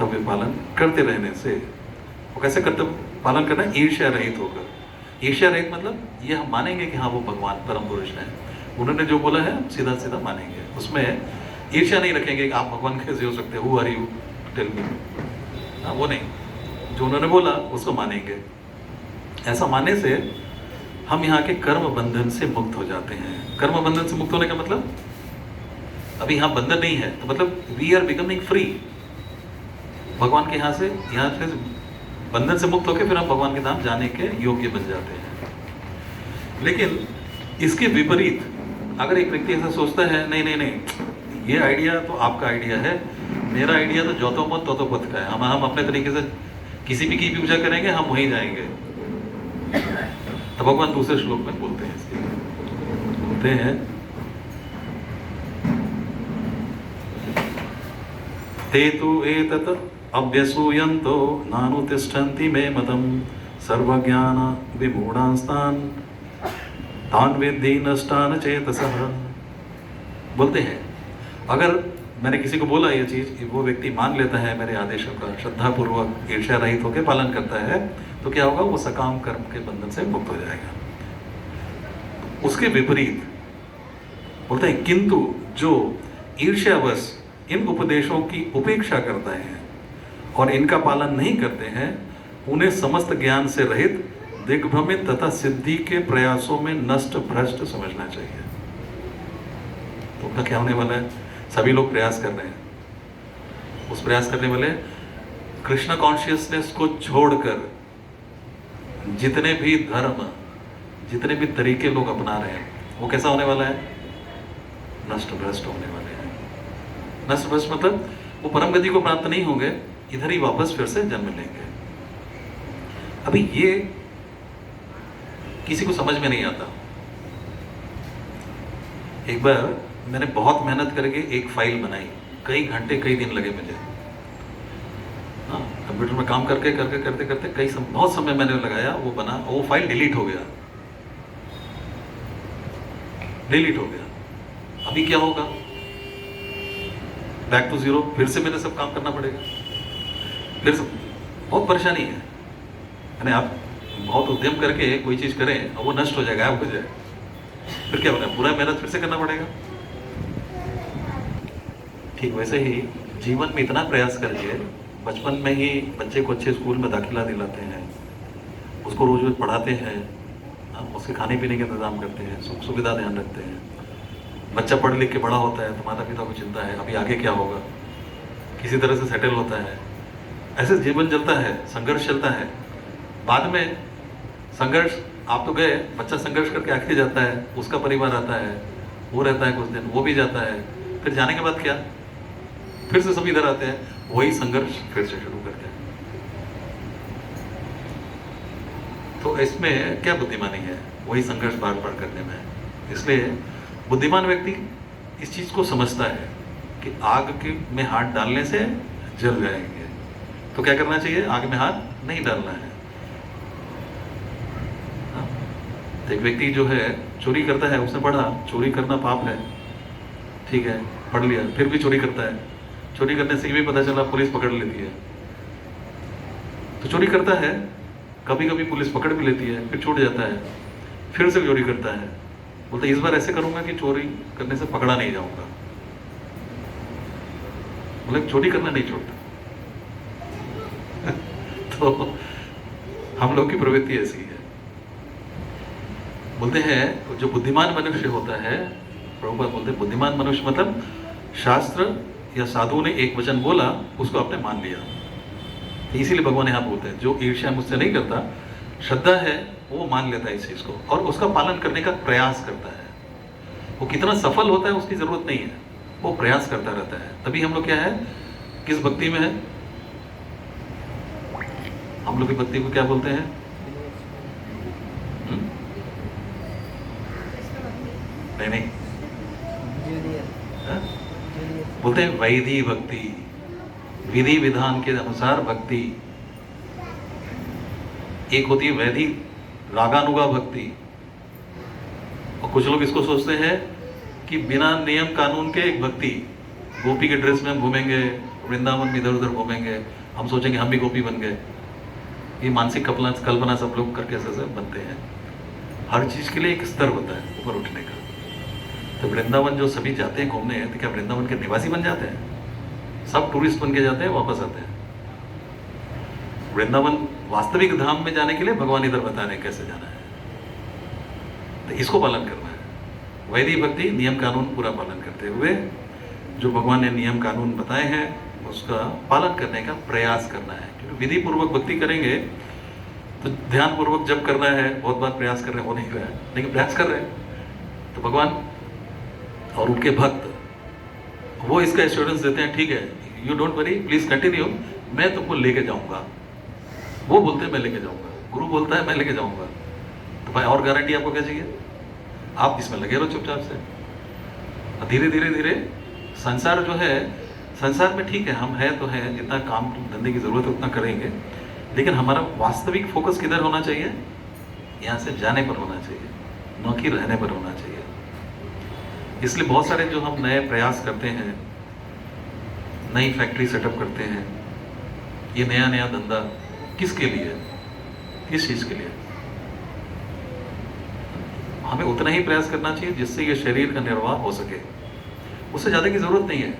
कर्तव्य पालन करते रहने से, वो कैसे कर्तव्य पालन करना है? ईर्ष्या रहित होकर। ईर्ष्या रहित मतलब ये हम मानेंगे कि हाँ वो भगवान परम पुरुष हैं, उन्होंने जो बोला है सीधा सीधा मानेंगे, उसमें ईर्ष्या नहीं रखेंगे कि आप भगवान कैसे हो सकते हो, who are you tell me, हाँ वो नहीं, जो उन्होंने बोला उसको मानेंगे। ऐसा मानने से हम यहाँ के कर्म बंधन से मुक्त हो जाते हैं। कर्म बंधन से मुक्त होने का मतलब, अभी यहाँ बंधन नहीं है तो मतलब वी आर बिकमिंग फ्री। भगवान के यहाँ से बंधन से मुक्त होकर फिर हम भगवान के धाम जाने के योग्य बन जाते हैं। लेकिन इसके विपरीत अगर एक व्यक्ति ऐसा सोचता है, नहीं नहीं नहीं, ये आइडिया तो आपका आइडिया है, मेरा आइडिया तो ज्योतो मत तोतो पथ का है, हम अपने तरीके से किसी भी की पूजा करेंगे, हम वहीं जाएंगे। तो भगवान दूसरे श्लोक में बोलते हैं, इसके बोलते हैं ते तु एतत् अभ्यसूयन्तो नानुतिष्ठन्ति मे मतम् सर्वज्ञान विमूढ़ांस्तान् तान् विद्धि नष्टान् चेतसः। बोलते हैं अगर मैंने किसी को बोला ये चीज़, वो व्यक्ति मान लेता है मेरे आदेशों का, श्रद्धापूर्वक ईर्ष्या रहित होकर पालन करता है, तो क्या होगा? वो सकाम कर्म के बंधन से मुक्त हो जाएगा। उसके विपरीत बोलते हैं किंतु जो ईर्ष्यावश इन उपदेशों की उपेक्षा करता है और इनका पालन नहीं करते हैं, उन्हें समस्त ज्ञान से रहित, दिग्भ्रमित तथा सिद्धि के प्रयासों में नष्ट भ्रष्ट समझना चाहिए। तो उनका क्या होने वाला है? सभी लोग प्रयास कर रहे हैं, उस प्रयास करने वाले कृष्ण कॉन्शियसनेस को छोड़कर जितने भी धर्म, जितने भी तरीके लोग अपना रहे हैं, वो कैसा होने वाला है? नष्ट भ्रष्ट होने वाले हैं। नष्ट भ्रष्ट मतलब वो परम गति को प्राप्त नहीं होंगे, इधर ही वापस फिर से जन्म लेंगे। अभी ये किसी को समझ में नहीं आता। एक बार मैंने बहुत मेहनत करके एक फाइल बनाई, कई घंटे कई दिन लगे मुझे, हाँ, कंप्यूटर में काम करके करते करते बहुत समय मैंने लगाया, वो बना, वो फाइल डिलीट हो गया। अभी क्या होगा? बैक टू जीरो, फिर से मैंने सब काम करना पड़ेगा, फिर से बहुत परेशानी है। यानी आप बहुत उद्यम करके कोई चीज़ करें और वो नष्ट हो जाए, गायब हो जाए, फिर क्या होगा? पूरा मेहनत फिर से करना पड़ेगा। ठीक वैसे ही जीवन में इतना प्रयास करके बचपन में ही बच्चे को अच्छे स्कूल में दाखिला दिलाते हैं, उसको रोज रोज पढ़ाते हैं, उसके खाने पीने का इंतजाम करते हैं, सुख सुविधा ध्यान रखते हैं। बच्चा पढ़ लिख के बड़ा होता है तो माता पिता को चिंता है अभी आगे क्या होगा, किसी तरह से सेटल होता है, ऐसे जीवन चलता है, संघर्ष चलता है। बाद में संघर्ष, आप तो गए, बच्चा संघर्ष करके आखिर जाता है, उसका परिवार आता है, वो रहता है कुछ दिन, वो भी जाता है, फिर जाने के बाद क्या? फिर से सब इधर आते हैं, वही संघर्ष फिर से शुरू करते हैं। तो इसमें क्या बुद्धिमानी है? वही संघर्ष बार बार करने में। इसलिए बुद्धिमान व्यक्ति इस चीज को समझता है कि आग के में हाथ डालने से जल जाएंगे, तो क्या करना चाहिए? आग में हाथ नहीं डालना है। एक व्यक्ति जो है चोरी करता है, उसने पढ़ा चोरी करना पाप है, ठीक है, पढ़ लिया, फिर भी चोरी करता है। चोरी करने से ये भी पता चला पुलिस पकड़ लेती है, तो चोरी करता है, कभी कभी पुलिस पकड़ भी लेती है, फिर छूट जाता है, फिर से चोरी करता है, बोलते इस बार ऐसे करूंगा कि चोरी करने से पकड़ा नहीं जाऊंगा। मतलब चोरी करना नहीं छोड़ता। तो हम लोग की प्रवृत्ति ऐसी है। बोलते हैं जो बुद्धिमान मनुष्य होता है, प्रभुपाद बोलते हैं बुद्धिमान मनुष्य मतलब शास्त्र या साधु ने एक वचन बोला, उसको आपने मान लिया। इसीलिए भगवान यहाँ बोलते हैं जो ईर्ष्या मुझसे नहीं करता, श्रद्धा है, वो मान लेता है इस चीज को और उसका पालन करने का प्रयास करता है। वो कितना सफल होता है उसकी जरूरत नहीं है, वो प्रयास करता रहता है। तभी हम लोग क्या है, किस भक्ति में है? हम लोग की भक्ति को क्या बोलते हैं? नहीं बोलते हैं वैधि भक्ति, विधि विधान के अनुसार भक्ति। एक होती है वैधि रागानुगा भक्ति, और कुछ लोग इसको सोचते हैं कि बिना नियम कानून के एक भक्ति, गोपी के ड्रेस में हम घूमेंगे, वृंदावन में इधर उधर घूमेंगे, हम सोचेंगे हम भी गोपी बन गए। ये मानसिक कल्पना सब लोग करके ऐसे बनते हैं। हर चीज़ के लिए एक स्तर होता है ऊपर उठने का। तो वृंदावन जो सभी जाते हैं घूमने, तो क्या वृंदावन के निवासी बन जाते हैं? सब टूरिस्ट बन के जाते हैं, वापस आते हैं। वृंदावन वास्तविक धाम में जाने के लिए भगवान इधर बता रहे हैं कैसे जाना है, तो इसको पालन करना है। वैदिक भक्ति नियम कानून पूरा पालन करते हुए जो भगवान ने नियम कानून बताए हैं उसका पालन करने का प्रयास करना है। क्योंकि विधि पूर्वक भक्ति करेंगे तो ध्यान पूर्वक जब करना है, बहुत बार प्रयास कर रहे हो नहीं रहा है, लेकिन प्रयास कर रहे हैं तो भगवान और उनके भक्त वो इसका एश्योरेंस देते हैं, ठीक है you don't worry, please continue, मैं तुमको लेके जाऊंगा। वो बोलते हैं मैं लेके जाऊंगा, गुरु बोलता है मैं लेके जाऊंगा, तो भाई और गारंटी आपको क्या चाहिए? आप इसमें लगे रहो चुपचाप से। धीरे धीरे धीरे संसार जो है, संसार में ठीक है हम है तो है, जितना काम धंधे की जरूरत है उतना करेंगे, लेकिन हमारा वास्तविक फोकस किधर होना चाहिए? यहाँ से जाने पर होना चाहिए, न कि रहने पर होना चाहिए। इसलिए बहुत सारे जो हम नए प्रयास करते हैं, नई फैक्ट्री सेटअप करते हैं, ये नया नया धंधा किसके लिए, किस चीज़ के लिए? हमें उतना ही प्रयास करना चाहिए जिससे ये शरीर का निर्वाह हो सके, उससे ज़्यादा की ज़रूरत नहीं है।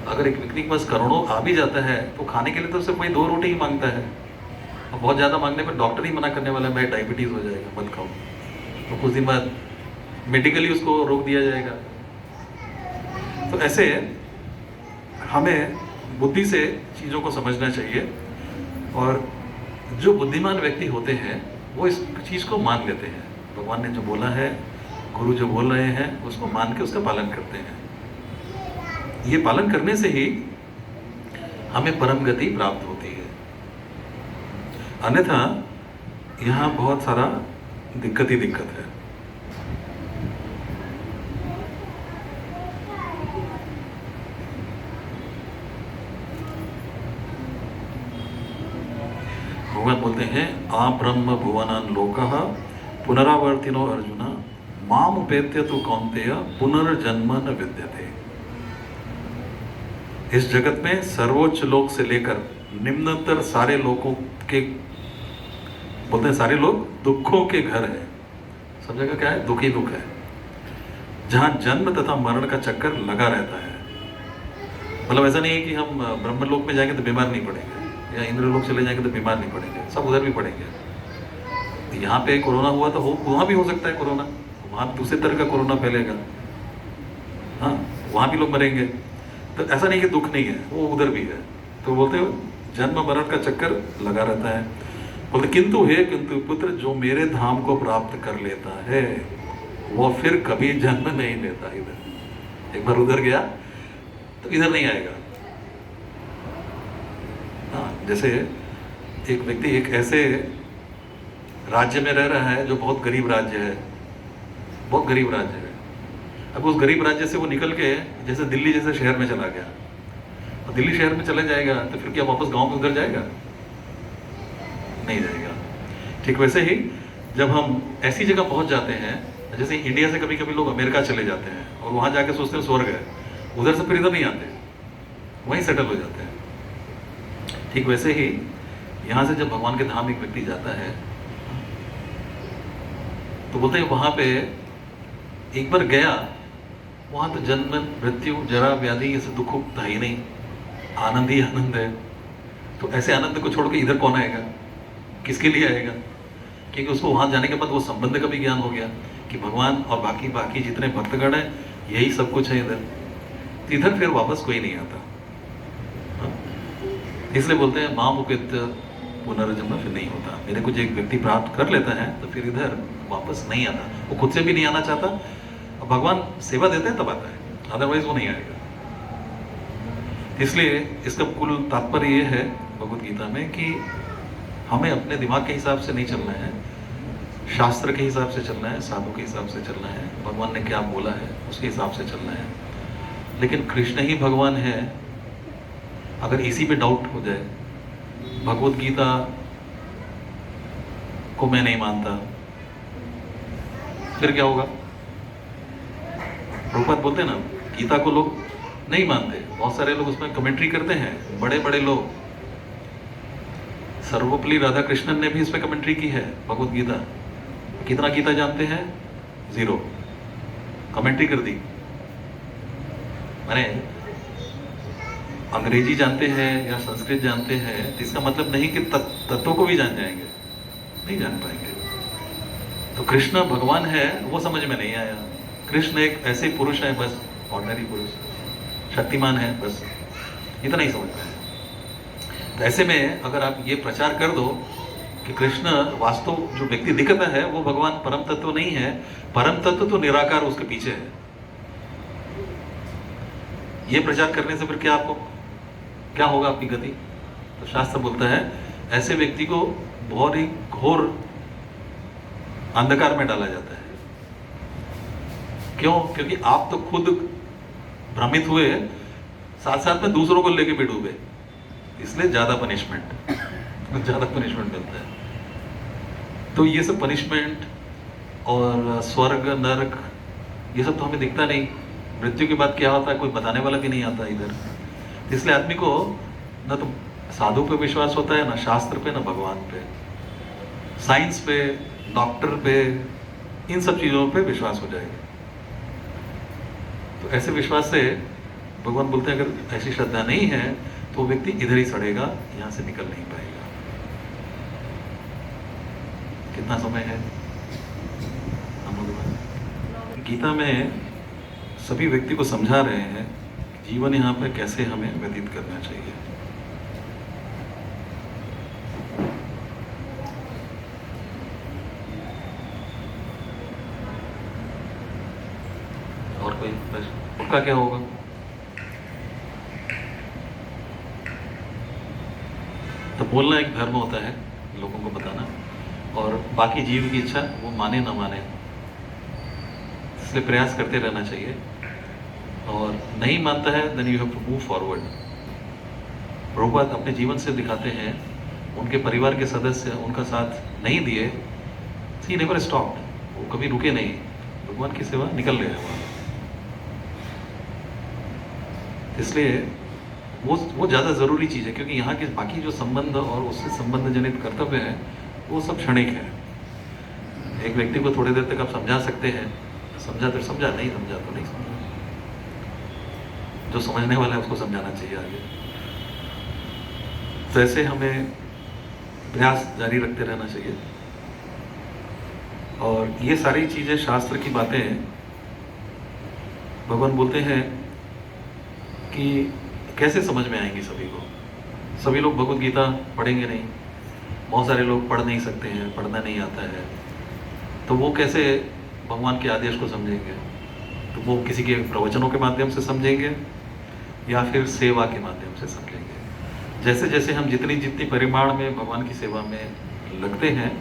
अगर एक व्यक्ति के पास करोड़ों आ भी जाता है तो खाने के लिए तो सिर्फ वही 2 रोटी ही मांगता है, और बहुत ज़्यादा मांगने पर डॉक्टर ही मना करने वाला है, भाई डायबिटीज़ हो जाएगा मत खाओ, तो कुछ दिन बाद मेडिकली उसको रोक दिया जाएगा। तो ऐसे हमें बुद्धि से चीज़ों को समझना चाहिए, और जो बुद्धिमान व्यक्ति होते हैं वो इस चीज़ को मान लेते हैं। भगवान ने जो बोला है, गुरु जो बोल रहे हैं उसको मान के उसका पालन करते हैं। ये पालन करने से ही हमें परम गति प्राप्त होती है, अन्यथा यहाँ बहुत सारा दिक्कत ही दिक्कत है। भगवान बोलते हैं आ ब्रह्म भुवनान लोकः पुनरावर्तिनो अर्जुन माम उपेत्य तु कौन्तेय पुनर्जन्म न विद्यते। इस जगत में सर्वोच्च लोक से लेकर निम्नतर सारे लोगों के, बोलते हैं सारे लोग दुखों के घर है। सब जगह क्या है? दुख ही दुख है, जहाँ जन्म तथा मरण का चक्कर लगा रहता है। मतलब ऐसा नहीं है कि हम ब्रह्मलोक में जाएंगे तो बीमार नहीं पड़ेंगे, या इंद्रलोक चले जाएंगे तो बीमार नहीं पड़ेंगे, सब उधर भी पड़ेंगे। यहाँ पे कोरोना हुआ तो वहाँ भी हो सकता है कोरोना, वहाँ दूसरे तरह का कोरोना फैलेगा, हाँ वहाँ भी लोग मरेंगे। तो ऐसा नहीं कि दुख नहीं है, वो उधर भी है। तो बोलते हो जन्म मरण का चक्कर लगा रहता है। बोलते किंतु पुत्र जो मेरे धाम को प्राप्त कर लेता है वो फिर कभी जन्म नहीं लेता इधर। एक बार उधर गया तो इधर नहीं आएगा। हाँ, जैसे एक व्यक्ति एक ऐसे राज्य में रह रहा है जो बहुत गरीब राज्य है, बहुत गरीब राज्य है। अब उस गरीब राज्य से वो निकल के जैसे दिल्ली जैसे शहर में चला गया, और दिल्ली शहर में चले जाएगा तो फिर क्या वापस गांव में उधर जाएगा? नहीं जाएगा। ठीक वैसे ही जब हम ऐसी जगह पहुंच जाते हैं, जैसे इंडिया से कभी कभी लोग अमेरिका चले जाते हैं और वहां जाके सोचते हैं स्वर्ग है, उधर से फिर इधर नहीं आते, वहीं सेटल हो जाते हैं। ठीक वैसे ही यहाँ से जब भगवान के धाम एक व्यक्ति जाता है तो बोलते हैं वहाँ पे एक बार गया, वहाँ तो जन्म मृत्यु जरा व्याधि ये सब दुख था ही नहीं, आनंद ही आनंद है। तो ऐसे आनंद को छोड़ के इधर कौन आएगा? किसके लिए आएगा? क्योंकि उसको वहाँ जाने के बाद वो संबंध का भी ज्ञान हो गया कि भगवान और बाकी जितने भक्तगण हैं यही सब कुछ है इधर। तो इधर फिर वापस कोई नहीं आता। इसलिए बोलते हैं माम उपेत्य पुनर्जन्म फिर नहीं होता। मेरे को जो एक व्यक्ति प्राप्त कर लेता है तो फिर इधर वापस नहीं आता, वो खुद से भी नहीं आना चाहता, और भगवान सेवा देते हैं तब आता है, अदरवाइज वो नहीं आएगा। इसलिए इसका कुल तात्पर्य ये है भगवद गीता में कि हमें अपने दिमाग के हिसाब से नहीं चलना है, शास्त्र के हिसाब से चलना है, साधु के हिसाब से चलना है, भगवान ने क्या बोला है उसके हिसाब से चलना है। लेकिन कृष्ण ही भगवान है, अगर इसी पे डाउट हो जाए, भगवद गीता को मैं नहीं मानता, फिर क्या होगा? प्रभुपाद बोलते हैं ना, गीता को लोग नहीं मानते, बहुत सारे लोग उसमें कमेंट्री करते हैं, बड़े बड़े लोग। सर्वपल्ली राधाकृष्णन ने भी इस पर कमेंट्री की है, भगवत गीता। कितना गीता जानते हैं? 0। कमेंट्री कर दी। मैंने अंग्रेजी जानते हैं या संस्कृत जानते हैं, इसका मतलब नहीं कि तत्वों को भी जान जाएंगे, नहीं जान पाएंगे। तो कृष्ण भगवान है वो समझ में नहीं आया। कृष्ण एक ऐसे पुरुष है, बस ऑर्डिनरी पुरुष, शक्तिमान है, बस इतना ही समझ में आया। तो ऐसे में अगर आप ये प्रचार कर दो कि कृष्ण वास्तव जो व्यक्ति दिखता है वो भगवान परम तत्व नहीं है, परम तत्व तो निराकार उसके पीछे है, ये प्रचार करने से फिर क्या होगा आपकी गति? तो शास्त्र बोलता है ऐसे व्यक्ति को बहुत ही घोर अंधकार में डाला जाता है। क्यों? क्योंकि आप तो खुद भ्रमित हुए, साथ साथ में दूसरों को लेके भी डूबे, इसलिए ज्यादा पनिशमेंट मिलता है। तो ये सब पनिशमेंट और स्वर्ग नरक ये सब तो हमें दिखता नहीं। मृत्यु के बाद क्या होता है कोई बताने वाला भी नहीं आता इधर। इसलिए आदमी को न तो साधु पे विश्वास होता है, ना शास्त्र पे, ना भगवान पे, साइंस पे, डॉक्टर पे, इन सब चीजों पे विश्वास हो जाएगा। तो ऐसे विश्वास से भगवान बोलते हैं अगर ऐसी श्रद्धा नहीं है तो व्यक्ति इधर ही सड़ेगा, यहां से निकल नहीं पाएगा। कितना समय है हम लोग? गीता में सभी व्यक्ति को समझा रहे हैं जीवन यहाँ पे कैसे हमें व्यतीत करना चाहिए। और कोई प्रश्न? उसका क्या होगा? तो बोलना एक धर्म होता है, लोगों को बताना, और बाकी जीव की इच्छा वो माने ना माने, इसलिए प्रयास करते रहना चाहिए। और नहीं मानता है then you have to move forward. Prabhupada अपने जीवन से दिखाते हैं, उनके परिवार के सदस्य उनका साथ नहीं दिए, ही नेवर स्टॉप्ड, वो कभी रुके नहीं, भगवान की सेवा निकल रहे हैं वहाँ। इसलिए वो ज़्यादा ज़रूरी चीज़ है, क्योंकि यहाँ के बाकी जो संबंध और उससे संबंध जनित कर्तव्य है वो सब क्षणिक है। एक व्यक्ति को थोड़ी देर तक आप समझा सकते हैं, समझा तो समझा, नहीं समझा तो नहीं समझा। जो समझने वाला है उसको समझाना चाहिए आगे। तो ऐसे हमें प्रयास जारी रखते रहना चाहिए। और ये सारी चीज़ें शास्त्र की बातें भगवान बोलते हैं कि कैसे समझ में आएंगी सभी को। सभी लोग भगवत गीता पढ़ेंगे नहीं, बहुत सारे लोग पढ़ नहीं सकते हैं, पढ़ना नहीं आता है, तो वो कैसे भगवान के आदेश को समझेंगे? तो वो किसी के प्रवचनों के माध्यम से समझेंगे या फिर सेवा के माध्यम से समझेंगे। जैसे जैसे हम जितनी परिमाण में भगवान की सेवा में लगते हैं,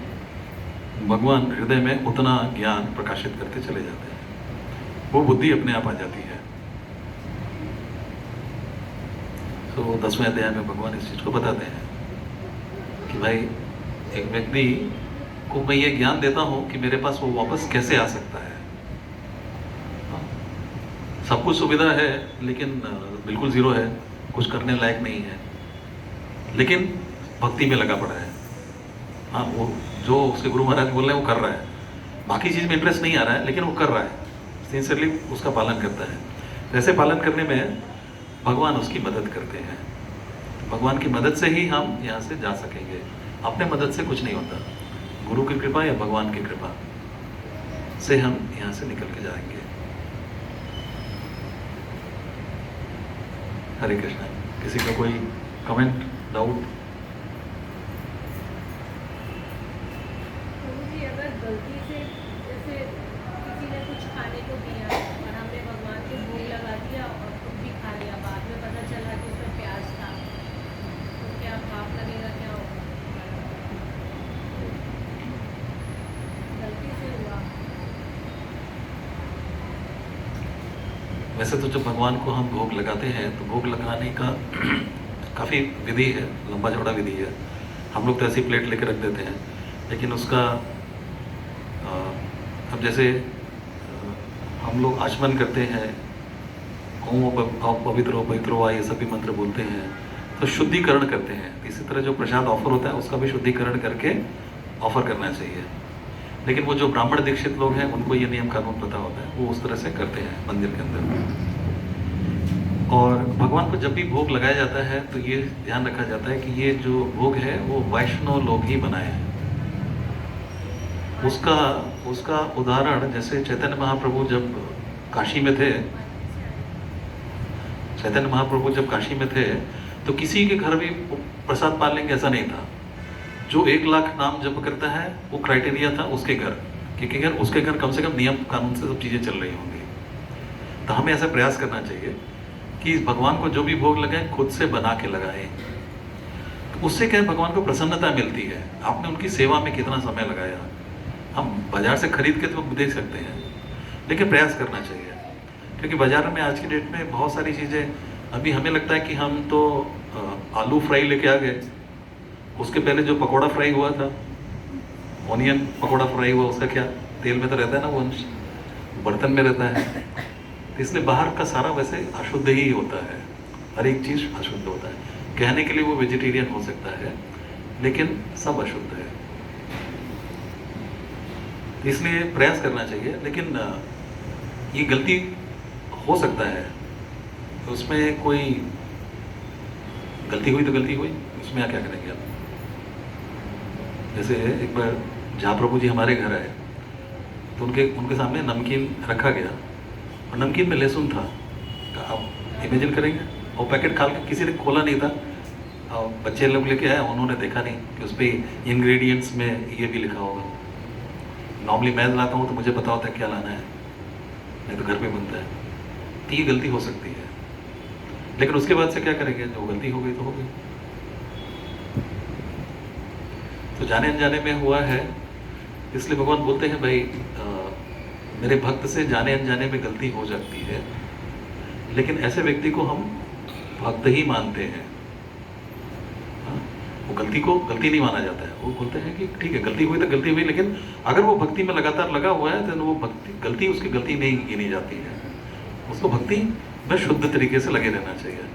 भगवान हृदय में उतना ज्ञान प्रकाशित करते चले जाते हैं, वो बुद्धि अपने आप आ जाती है। तो 10वें अध्याय में भगवान इस चीज़ को बताते हैं कि भाई एक व्यक्ति को मैं ये ज्ञान देता हूँ कि मेरे पास वो वापस कैसे आ सकता है। सब कुछ सुविधा है लेकिन बिल्कुल ज़ीरो है, कुछ करने लायक नहीं है, लेकिन भक्ति में लगा पड़ा है। हाँ, वो जो उसके गुरु महाराज बोल रहे हैं वो कर रहा है, बाकी चीज़ में इंटरेस्ट नहीं आ रहा है लेकिन वो कर रहा है, सिंसियरली उसका पालन करता है। वैसे पालन करने में भगवान उसकी मदद करते हैं। भगवान की मदद से ही हम यहाँ से जा सकेंगे, अपने मदद से कुछ नहीं होता। गुरु की कृपा या भगवान की कृपा से हम यहाँ से निकल के जाएंगे। हरे कृष्णा। किसी का कोई कमेंट, डाउट? अगर गलती से जैसे किसी ने कुछ खाने को दिया और हमने भगवान को भोग लगा दिया और खुद भी खा लिया, बाद में पता चला कि उसमें प्याज था, तो क्या पाप लगेगा? क्या होगा? गलती से हुआ। वैसे तो जब भगवान को हम भोग लगाते हैं तो भोग लगाने का काफ़ी विधि है, लंबा चौड़ा विधि है। हम लोग तो ऐसी प्लेट लेकर रख देते हैं, लेकिन उसका अब जैसे हम लोग आचमन करते हैं ओम पवित्रो पवित्रो वा ये सभी मंत्र बोलते हैं, तो शुद्धिकरण करते हैं। इसी तरह जो प्रसाद ऑफर होता है उसका भी शुद्धिकरण करके ऑफर करना चाहिए। लेकिन वो जो ब्राह्मण दीक्षित लोग हैं उनको ये नियम कानून पता होता है, वो उस तरह से करते हैं मंदिर के अंदर। और भगवान को जब भी भोग लगाया जाता है तो ये ध्यान रखा जाता है कि ये जो भोग है वो वैष्णव लोग ही बनाए हैं। उसका उदाहरण जैसे चैतन्य महाप्रभु जब काशी में थे, चैतन्य महाप्रभु जब काशी में थे तो किसी के घर भी प्रसाद पा लेंगे ऐसा नहीं था। जो 1 लाख नाम जप करता है वो क्राइटेरिया था उसके घर, क्योंकि अगर उसके घर कम से कम नियम कानून से सब चीज़ें चल रही होंगी। तो हमें ऐसा प्रयास करना चाहिए कि भगवान को जो भी भोग लगाए खुद से बना के लगाएं। तो उससे क्या है, भगवान को प्रसन्नता मिलती है। आपने उनकी सेवा में कितना समय लगाया। हम बाजार से खरीद के तो देख सकते हैं, लेकिन प्रयास करना चाहिए, क्योंकि बाजार में आज की डेट में बहुत सारी चीज़ें, अभी हमें लगता है कि हम तो आलू फ्राई लेके आ गए, उसके पहले जो पकोड़ा फ्राई हुआ था, ऑनियन पकोड़ा फ्राई हुआ, उसका क्या तेल में तो रहता है ना, वो अंश बर्तन में रहता है। इसलिए बाहर का सारा वैसे अशुद्ध ही होता है, हर एक चीज़ अशुद्ध होता है। कहने के लिए वो वेजिटेरियन हो सकता है, लेकिन सब अशुद्ध है। इसलिए प्रयास करना चाहिए, लेकिन ये गलती हो सकता है, तो उसमें कोई गलती हुई तो गलती हुई, उसमें क्या करेंगे आप। जैसे एक बार जहाँ प्रभु जी हमारे घर आए तो उनके सामने नमकीन रखा गया और नमकीन में लहसुन था। तो आप इमेजिन करेंगे, और पैकेट खाल के किसी ने खोला नहीं था, और बच्चे लोग लेके आए, उन्होंने देखा नहीं कि उस पर इंग्रेडिएंट्स में ये भी लिखा होगा। नॉर्मली मैं लाता हूँ तो मुझे पता होता है क्या लाना है, नहीं तो घर पे बनता है। तो ये गलती हो सकती है, लेकिन उसके बाद से क्या करेंगे, जो गलती हो गई तो हो गई। तो जाने अनजाने में हुआ है, इसलिए भगवान बोलते हैं भाई मेरे भक्त से जाने अनजाने में गलती हो जाती है, लेकिन ऐसे व्यक्ति को हम भक्त ही मानते हैं। वो गलती को गलती नहीं माना जाता है। वो बोलते हैं कि ठीक है, गलती हुई तो गलती हुई, लेकिन अगर वो भक्ति में लगातार लगा हुआ है तो वो गलती उसकी गलती नहीं गिनी जाती है। उसको भक्ति में शुद्ध तरीके से लगे रहना चाहिए।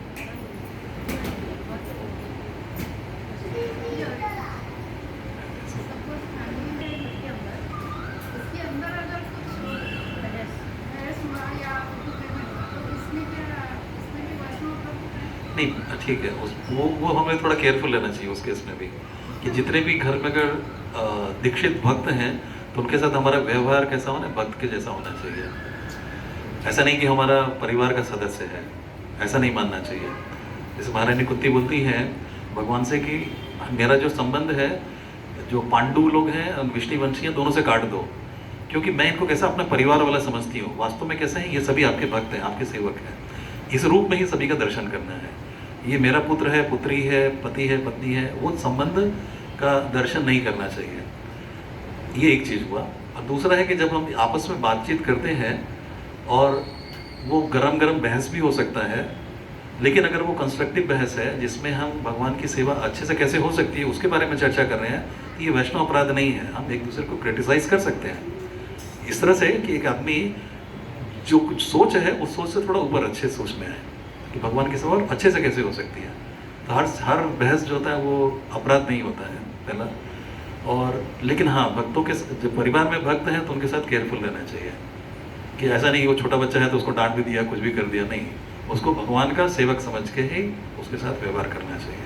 नहीं ठीक है, वो हमें थोड़ा केयरफुल रहना चाहिए उस केस में भी, कि जितने भी घर में अगर दीक्षित भक्त हैं तो उनके साथ हमारा व्यवहार कैसा होना, भक्त के जैसा होना चाहिए। ऐसा नहीं कि हमारा परिवार का सदस्य है, ऐसा नहीं मानना चाहिए। जैसे महारानी कुंती बोलती हैं भगवान से कि मेरा जो संबंध है, जो पांडु लोग हैं, विष्णुवंशी हैं, दोनों से काट दो, क्योंकि मैं इनको कैसा अपना परिवार वाला समझती हूँ। वास्तव में कैसे हैं, ये सभी आपके भक्त हैं, आपके सेवक हैं। इस रूप में ही सभी का दर्शन करना है। ये मेरा पुत्र है, पुत्री है, पति है, पत्नी है, वो संबंध का दर्शन नहीं करना चाहिए। ये एक चीज़ हुआ। और दूसरा है कि जब हम आपस में बातचीत करते हैं और वो गरम गरम बहस भी हो सकता है, लेकिन अगर वो कंस्ट्रक्टिव बहस है जिसमें हम भगवान की सेवा अच्छे से कैसे हो सकती है उसके बारे में चर्चा कर रहे हैं, तो ये वैष्णव अपराध नहीं है। हम एक दूसरे को क्रिटिसाइज कर सकते हैं इस तरह से कि एक आदमी जो कुछ सोच है उस सोच से थोड़ा ऊपर अच्छे सोच में आए कि भगवान की सेवा अच्छे से कैसे हो सकती है। तो हर बहस जो होता है वो अपराध नहीं होता है पहला। और लेकिन हाँ, भक्तों के जब परिवार में भक्त हैं तो उनके साथ केयरफुल रहना चाहिए कि ऐसा नहीं वो छोटा बच्चा है तो उसको डांट भी दिया, कुछ भी कर दिया, नहीं, उसको भगवान का सेवक समझ के ही उसके साथ व्यवहार करना चाहिए।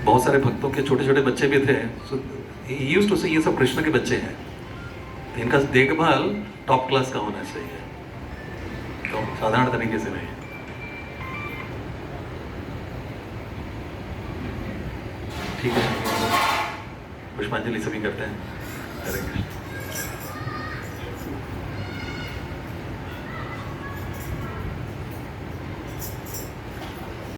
बहुत सारे भक्तों के छोटे छोटे बच्चे भी थे, यूज्ड टू से ये सब कृष्ण के बच्चे हैं, तो इनका देखभाल टॉप क्लास का होना चाहिए, तो साधारण तरीके से नहीं। ठीक है, पुष्पांजलि सभी करते हैं। हरे कृष्ण।